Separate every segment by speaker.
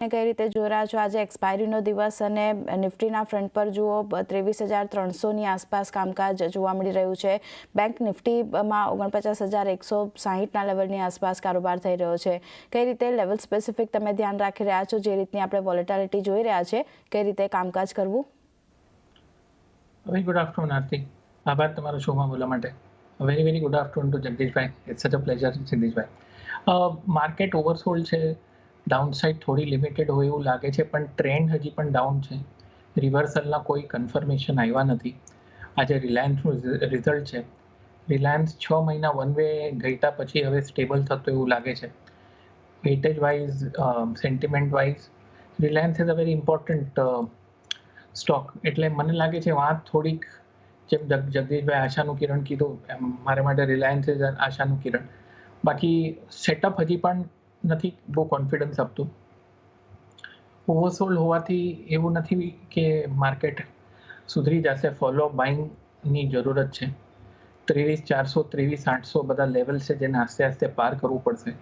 Speaker 1: કઈ રીતે જોઈ રહ્યા છો? આજે એક્સપાયરીનો દિવસ અને નિફ્ટીના ફ્રન્ટ પર જુઓ 23,300ની આસપાસ કામકાજ જોવા મળી રહ્યું છે. બેંક નિફ્ટીમાં 49,160ના લેવલની આસપાસ કારોબાર થઈ રહ્યો છે. કઈ રીતે લેવલ સ્પેસિફિક તમે ધ્યાન રાખી રહ્યા છો? જે રીતની આપણે વોલેટિલિટી જોઈ રહ્યા છે, કઈ રીતે કામકાજ કરવું?
Speaker 2: Very good afternoon Aarti. આભાર તમારા શોમાં બોલવા માટે. Very very good afternoon to Jagdishbhai. It's such a pleasure Jagdishbhai. Market oversold છે, ડાઉનસાઇડ થોડી લિમિટેડ હોય એવું લાગે છે, પણ ટ્રેન્ડ હજી પણ ડાઉન છે. રિવર્સલના કોઈ કન્ફર્મેશન આવ્યા નથી. આજે રિલાયન્સનું રિઝલ્ટ છે. રિલાયન્સ 6 મહિના વન વે ગઈતા પછી હવે સ્ટેબલ થતું એવું લાગે છે. Weightage wise, sentiment wise Reliance is a very important stock. એટલે મને લાગે છે વાત થોડીક, જેમ જગદીશભાઈ આશાનું કિરણ કીધું એમ મારા માટે રિલાયન્સ ઇઝ આશાનું કિરણ. બાકી સેટઅપ હજી પણ નથી બહુ કોન્ફિડન્સ આપતું. ઓવરસોલ્ડ હોવાથી એવું નથી કે માર્કેટ સુધરી જશે. ફોલોઅપ બાઇંગની જરૂરત છે. 23,400, 23,800 બધા લેવલ છે જેને આસ્તે આસ્તે પાર કરવું પડશે.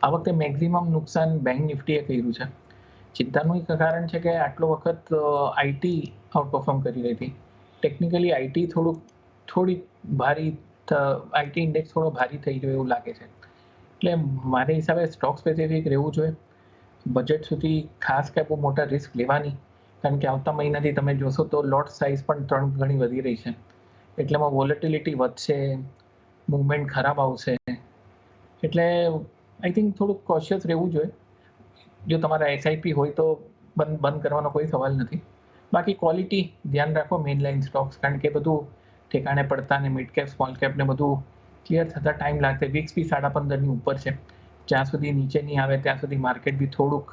Speaker 2: આ વખતે મેક્સિમમ નુકસાન બેંક નિફ્ટીએ કર્યું છે. ચિંતાનું એક કારણ છે કે આટલો વખત આઈટી આઉટ પરફોર્મ કરી રહી હતી. ટેકનિકલી આઈટી થોડી ભારી, આઈટી ઇન્ડેક્સ થોડો ભારી થઈ ગયો એવું લાગે છે. એટલે મારા હિસાબે સ્ટોક સ્પેસિફિક રહેવું જોઈએ. બજેટ સુધી ખાસ કે બહુ મોટા રિસ્ક લેવાની, કારણ કે આવતા મહિનાથી તમે જોશો તો લોટ સાઇઝ પણ 3 ગણી વધી રહી છે. એટલેમાં વોલેટિલિટી વધશે, મૂવમેન્ટ ખરાબ આવશે. એટલે આઈ થિંક થોડુંક કોશિયસ રહેવું જોઈએ. જો તમારા એસઆઈપી હોય તો બંધ કરવાનો કોઈ સવાલ નથી. બાકી ક્વોલિટી ધ્યાન રાખો, મેઇન લાઇન સ્ટોક્સ, કારણ કે બધું ઠેકાણે પડતા ને મિડ કેપ, સ્મોલ કેપ ને બધું ક્લિયર થતા ટાઈમ લાગશે. વિક્સ બી 15.5ની ઉપર છે. જ્યાં સુધી નીચે નહીં આવે ત્યાં સુધી માર્કેટ બી થોડુંક,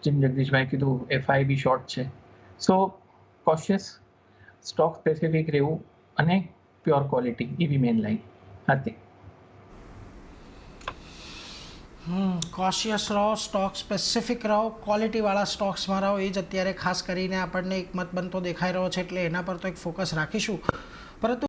Speaker 2: જેમ જગદીશભાઈ કીધું, એફઆઈ બી શોર્ટ છે. સો કોશિયસ, સ્ટોક સ્પેસિફિક રહેવું અને પ્યોર ક્વોલિટી, એવી મેઇન લાઈન હતી.
Speaker 3: કોશિયસ રહો, સ્ટોક સ્પેસિફિક રહો, ક્વોલિટીવાળા સ્ટોક્સમાં રહો. એ જ અત્યારે ખાસ કરીને આપણને એક મત બનતો દેખાઈ રહ્યો છે, એટલે એના પર તો એક ફોકસ રાખીશું. પરંતુ